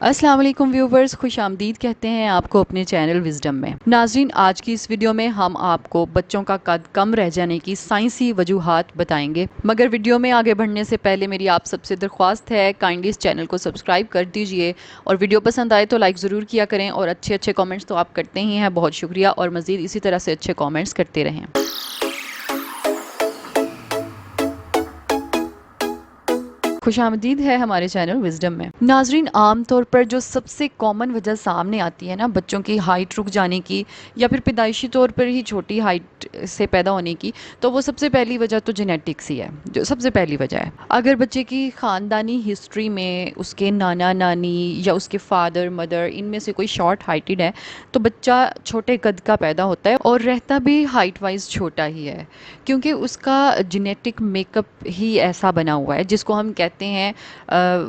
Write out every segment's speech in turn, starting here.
السلام علیکم ویورز، خوش آمدید کہتے ہیں آپ کو اپنے چینل وزڈم میں۔ ناظرین، آج کی اس ویڈیو میں ہم آپ کو بچوں کا قد کم رہ جانے کی سائنسی وجوہات بتائیں گے، مگر ویڈیو میں آگے بڑھنے سے پہلے میری آپ سب سے درخواست ہے کائنڈلی اس چینل کو سبسکرائب کر دیجئے، اور ویڈیو پسند آئے تو لائک ضرور کیا کریں، اور اچھے کامنٹس تو آپ کرتے ہی ہیں، بہت شکریہ، اور مزید اسی طرح سے اچھے کامنٹس کرتے رہیں۔ خوش آمدید ہے ہمارے چینل وزڈم میں۔ ناظرین، عام طور پر جو سب سے کامن وجہ سامنے آتی ہے نا بچوں کی ہائٹ رک جانے کی، یا پھر پیدائشی طور پر ہی چھوٹی ہائٹ سے پیدا ہونے کی، تو وہ سب سے پہلی وجہ تو جینیٹکس ہی ہے، جو سب سے پہلی وجہ ہے۔ اگر بچے کی خاندانی ہسٹری میں اس کے نانا نانی یا اس کے فادر مدر ان میں سے کوئی شارٹ ہائٹڈ ہے، تو بچہ چھوٹے قد کا پیدا ہوتا ہے اور رہتا بھی ہائٹ وائز چھوٹا ہی ہے، کیونکہ اس کا جینیٹک میک اپ ہی ایسا بنا ہوا ہے جس کو ہم کہتے ہیں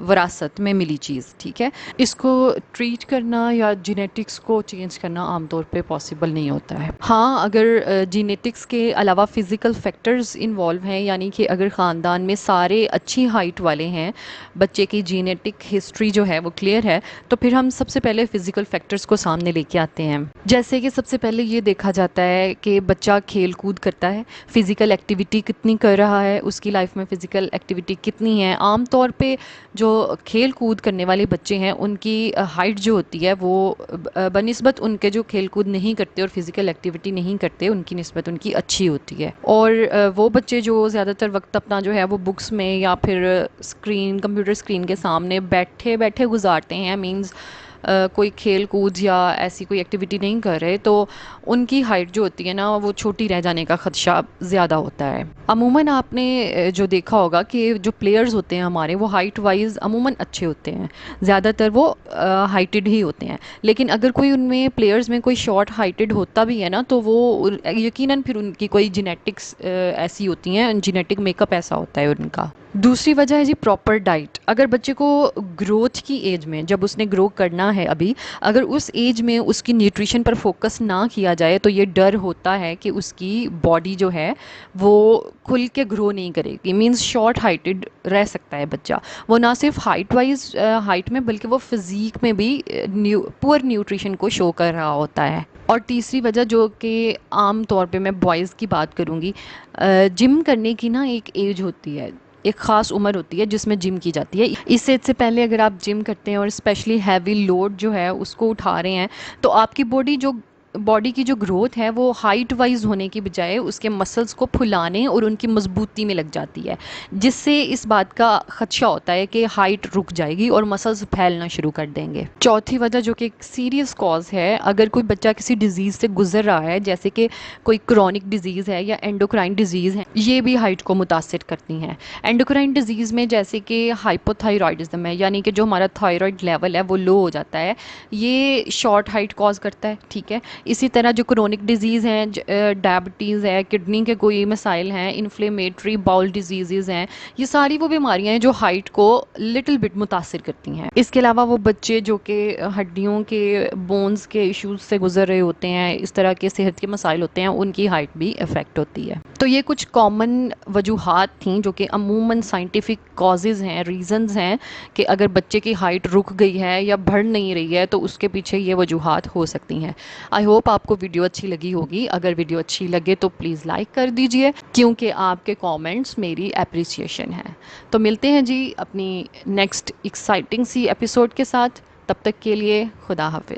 وراثت میں ملی چیز، ٹھیک ہے۔ اس کو ٹریٹ کرنا یا جینیٹکس کو چینج کرنا عام طور پہ پاسبل نہیں ہوتا ہے۔ ہاں، اگر جینیٹکس کے علاوہ فزیکل فیکٹرز انوالو ہیں، یعنی کہ اگر خاندان میں سارے اچھی ہائٹ والے ہیں، بچے کی جینیٹک ہسٹری جو ہے وہ کلیئر ہے، تو پھر ہم سب سے پہلے فزیکل فیکٹرز کو سامنے لے کے آتے ہیں۔ جیسے کہ سب سے پہلے یہ دیکھا جاتا ہے کہ بچہ کھیل کود کرتا ہے، فزیکل ایکٹیویٹی کتنی کر رہا ہے، اس کی لائف میں فزیکل ایکٹیویٹی کتنی ہے۔ عام طور پہ جو کھیل کود کرنے والے بچے ہیں ان کی ہائٹ جو ہوتی ہے وہ بنسبت ان کے جو کھیل کود نہیں کرتے اور فزیکل ایکٹیویٹی نہیں کرتے ان کی نسبت ان کی اچھی ہوتی ہے۔ اور وہ بچے جو زیادہ تر وقت اپنا جو ہے وہ بکس میں یا پھر کمپیوٹر اسکرین کے سامنے بیٹھے بیٹھے گزارتے ہیں، مینز کوئی کھیل کود یا ایسی کوئی ایکٹیویٹی نہیں کر رہے، تو ان کی ہائٹ جو ہوتی ہے نا وہ چھوٹی رہ جانے کا خدشہ زیادہ ہوتا ہے۔ عموماً آپ نے جو دیکھا ہوگا کہ جو پلیئرز ہوتے ہیں ہمارے، وہ ہائٹ وائز عموماً اچھے ہوتے ہیں، زیادہ تر وہ ہائٹڈ ہی ہوتے ہیں، لیکن اگر کوئی ان میں پلیئرز میں کوئی شارٹ ہائٹڈ ہوتا بھی ہے نا، تو وہ یقیناً پھر ان کی کوئی جینیٹکس ایسی ہوتی ہیں، جینیٹک میک اپ ایسا ہوتا ہے ان کا۔ دوسری وجہ ہے جی پراپر ڈائٹ۔ اگر بچے کو گروتھ کی ایج میں، جب اس نے گرو کرنا ہے ابھی، اگر اس ایج میں اس کی نیوٹریشن پر فوکس نہ کیا جائے تو یہ ڈر ہوتا ہے کہ اس کی باڈی جو ہے وہ کھل کے گرو نہیں کرے گی، مینز شارٹ ہائٹڈ رہ سکتا ہے بچہ۔ وہ نہ صرف ہائٹ وائز ہائٹ میں بلکہ وہ فزیک میں بھی پور نیوٹریشن کو شو کر رہا ہوتا ہے۔ اور تیسری وجہ جو کہ عام طور پہ میں بوائز کی بات کروں گی، جم کرنے کی نا ایک ایج ہوتی ہے، ایک خاص عمر ہوتی ہے جس میں جم کی جاتی ہے۔ اس ایج سے پہلے اگر آپ جم کرتے ہیں اور اسپیشلی ہیوی لوڈ جو ہے اس کو اٹھا رہے ہیں، تو آپ کی باڈی کی جو گروتھ ہے وہ ہائٹ وائز ہونے کی بجائے اس کے مسلز کو پھلانے اور ان کی مضبوطی میں لگ جاتی ہے، جس سے اس بات کا خدشہ ہوتا ہے کہ ہائٹ رک جائے گی اور مسلز پھیلنا شروع کر دیں گے۔ چوتھی وجہ جو کہ ایک سیریس کاز ہے، اگر کوئی بچہ کسی ڈیزیز سے گزر رہا ہے، جیسے کہ کوئی کرونک ڈیزیز ہے یا اینڈوکرائن ڈیزیز ہے، یہ بھی ہائٹ کو متاثر کرتی ہیں۔ اینڈوکرائن ڈیزیز میں جیسے کہ ہائپوتھائرائڈزم ہے، یعنی کہ جو ہمارا تھائرائڈ لیول ہے وہ لو ہو جاتا ہے، یہ شارٹ ہائٹ کاز کرتا ہے، ٹھیک ہے۔ اسی طرح جو کرونک ڈیزیز ہیں، ڈائبٹیز ہے، کڈنی کے کوئی مسائل ہیں، انفلیمیٹری باؤل ڈیزیزز ہیں، یہ ساری وہ بیماریاں ہیں جو ہائٹ کو لٹل بٹ متاثر کرتی ہیں۔ اس کے علاوہ وہ بچے جو کہ ہڈیوں کے بونز کے ایشوز سے گزر رہے ہوتے ہیں، اس طرح کے صحت کے مسائل ہوتے ہیں، ان کی ہائٹ بھی افیکٹ ہوتی ہے۔ تو یہ کچھ کامن وجوہات تھیں جو کہ عموماً سائنٹیفک کازز ہیں، ریزنز ہیں کہ اگر بچے کی ہائٹ رک گئی ہے یا بڑھ نہیں رہی ہے تو اس کے پیچھے یہ وجوہات ہو سکتی ہیں۔ آئی ہوپ آپ کو ویڈیو اچھی لگی ہوگی۔ اگر ویڈیو اچھی لگے تو پلیز لائک کر دیجئے، کیونکہ آپ کے کامنٹس میری اپریسیشن ہے۔ تو ملتے ہیں جی اپنی نیکسٹ ایکسائٹنگ سی ایپیسوڈ کے ساتھ، تب تک کے لیے خدا حافظ۔